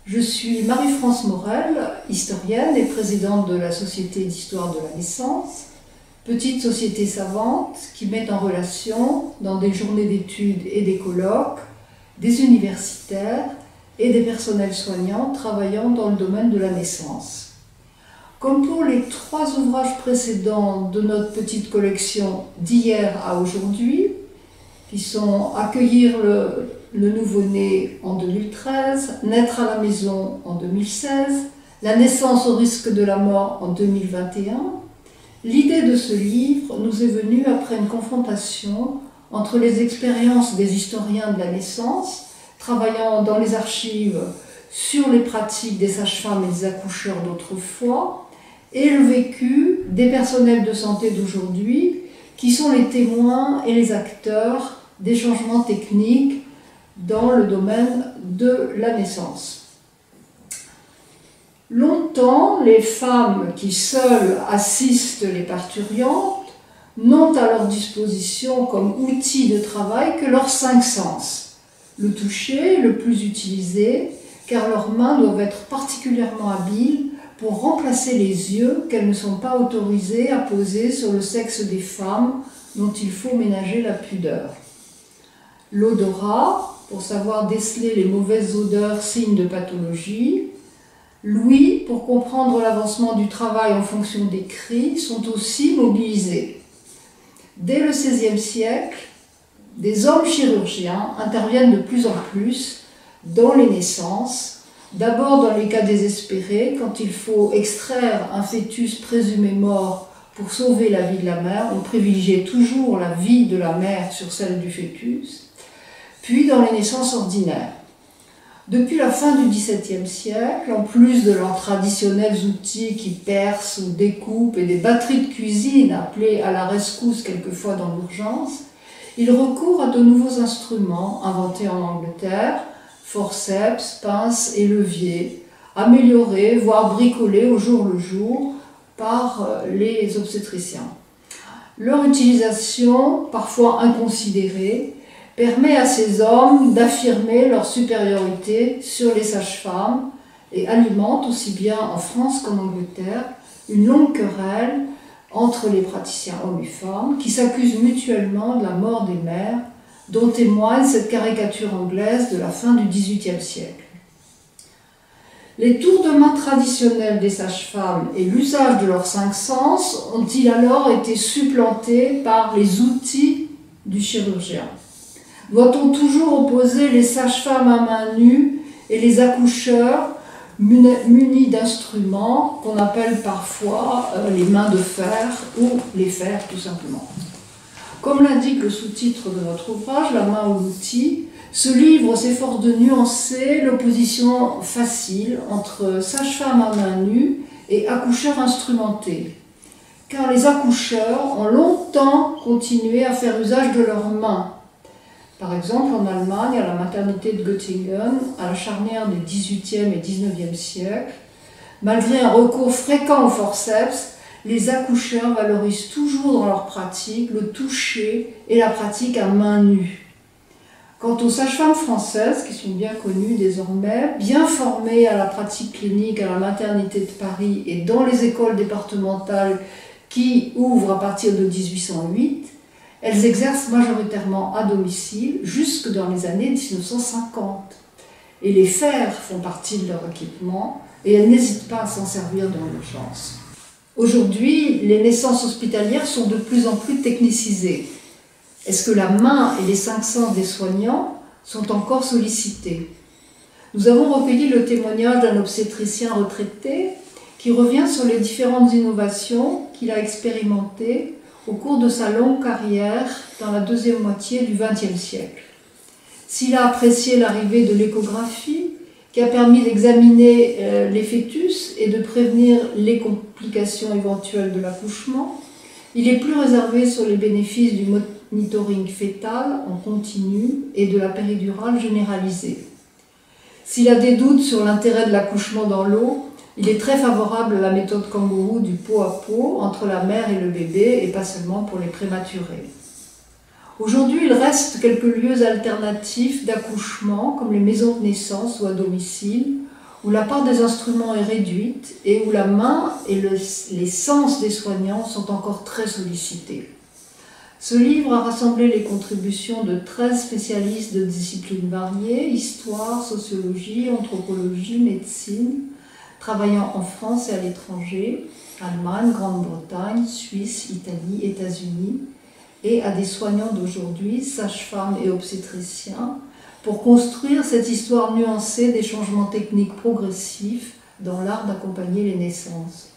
Je suis Marie-France Morel, historienne et présidente de la Société d'histoire de la naissance, petite société savante qui met en relation, dans des journées d'études et des colloques, des universitaires et des personnels soignants travaillant dans le domaine de la naissance. Comme pour les 3 ouvrages précédents de notre petite collection d'hier à aujourd'hui, qui sont Accueillir le nouveau-né en 2013, Naître à la maison en 2016, La naissance au risque de la mort en 2021, l'idée de ce livre nous est venue après une confrontation entre les expériences des historiens de la naissance, travaillant dans les archives sur les pratiques des sages-femmes et des accoucheurs d'autrefois, et le vécu des personnels de santé d'aujourd'hui, qui sont les témoins et les acteurs des changements techniques dans le domaine de la naissance. Longtemps, les femmes qui seules assistent les parturientes n'ont à leur disposition comme outil de travail que leurs 5 sens. Le toucher, le plus utilisé, car leurs mains doivent être particulièrement habiles pour remplacer les yeux qu'elles ne sont pas autorisées à poser sur le sexe des femmes dont il faut ménager la pudeur. L'odorat, pour savoir déceler les mauvaises odeurs, signes de pathologie. L'ouïe, pour comprendre l'avancement du travail en fonction des cris, sont aussi mobilisés. Dès le XVIe siècle, des hommes chirurgiens interviennent de plus en plus dans les naissances, d'abord dans les cas désespérés, quand il faut extraire un fœtus présumé mort pour sauver la vie de la mère. On privilégiait toujours la vie de la mère sur celle du fœtus, puis dans les naissances ordinaires. Depuis la fin du XVIIe siècle, en plus de leurs traditionnels outils qui percent ou découpent et des batteries de cuisine appelées à la rescousse quelquefois dans l'urgence, ils recourent à de nouveaux instruments inventés en Angleterre, forceps, pinces et leviers, améliorés, voire bricolés au jour le jour par les obstétriciens. Leur utilisation, parfois inconsidérée, permet à ces hommes d'affirmer leur supériorité sur les sages-femmes et alimente, aussi bien en France qu'en Angleterre, une longue querelle entre les praticiens hommes et femmes qui s'accusent mutuellement de la mort des mères, dont témoigne cette caricature anglaise de la fin du XVIIIe siècle. Les tours de main traditionnels des sages-femmes et l'usage de leurs 5 sens ont-ils alors été supplantés par les outils du chirurgien? Doit-on toujours opposer les sages-femmes à main nue et les accoucheurs munis d'instruments qu'on appelle parfois les mains de fer ou les fers tout simplement? Comme l'indique le sous-titre de notre ouvrage, La main ou l'outil, ce livre s'efforce de nuancer l'opposition facile entre sage-femme à main nue et accoucheurs instrumentés. Car les accoucheurs ont longtemps continué à faire usage de leurs mains. Par exemple, en Allemagne, à la maternité de Göttingen, à la charnière des XVIIIe et XIXe siècles, malgré un recours fréquent au forceps, les accoucheurs valorisent toujours dans leur pratique le toucher et la pratique à main nue. Quant aux sages-femmes françaises, qui sont bien connues désormais, bien formées à la pratique clinique à la maternité de Paris et dans les écoles départementales qui ouvrent à partir de 1808, elles exercent majoritairement à domicile jusque dans les années 1950. Et les fers font partie de leur équipement et elles n'hésitent pas à s'en servir dans l'urgence. Aujourd'hui, les naissances hospitalières sont de plus en plus technicisées. Est-ce que la main et les 5 sens des soignants sont encore sollicités? Nous avons recueilli le témoignage d'un obstétricien retraité qui revient sur les différentes innovations qu'il a expérimentées au cours de sa longue carrière dans la deuxième moitié du XXe siècle. S'il a apprécié l'arrivée de l'échographie, qui a permis d'examiner les fœtus et de prévenir les complications éventuelles de l'accouchement, il est plus réservé sur les bénéfices du monitoring fœtal en continu et de la péridurale généralisée. S'il a des doutes sur l'intérêt de l'accouchement dans l'eau, il est très favorable à la méthode kangourou du pot à pot entre la mère et le bébé, et pas seulement pour les prématurés. Aujourd'hui, il reste quelques lieux alternatifs d'accouchement, comme les maisons de naissance ou à domicile, où la part des instruments est réduite et où la main et les sens des soignants sont encore très sollicités. Ce livre a rassemblé les contributions de 13 spécialistes de disciplines variées, histoire, sociologie, anthropologie, médecine, travaillant en France et à l'étranger, Allemagne, Grande-Bretagne, Suisse, Italie, États-Unis, et à des soignants d'aujourd'hui, sages-femmes et obstétriciens, pour construire cette histoire nuancée des changements techniques progressifs dans l'art d'accompagner les naissances.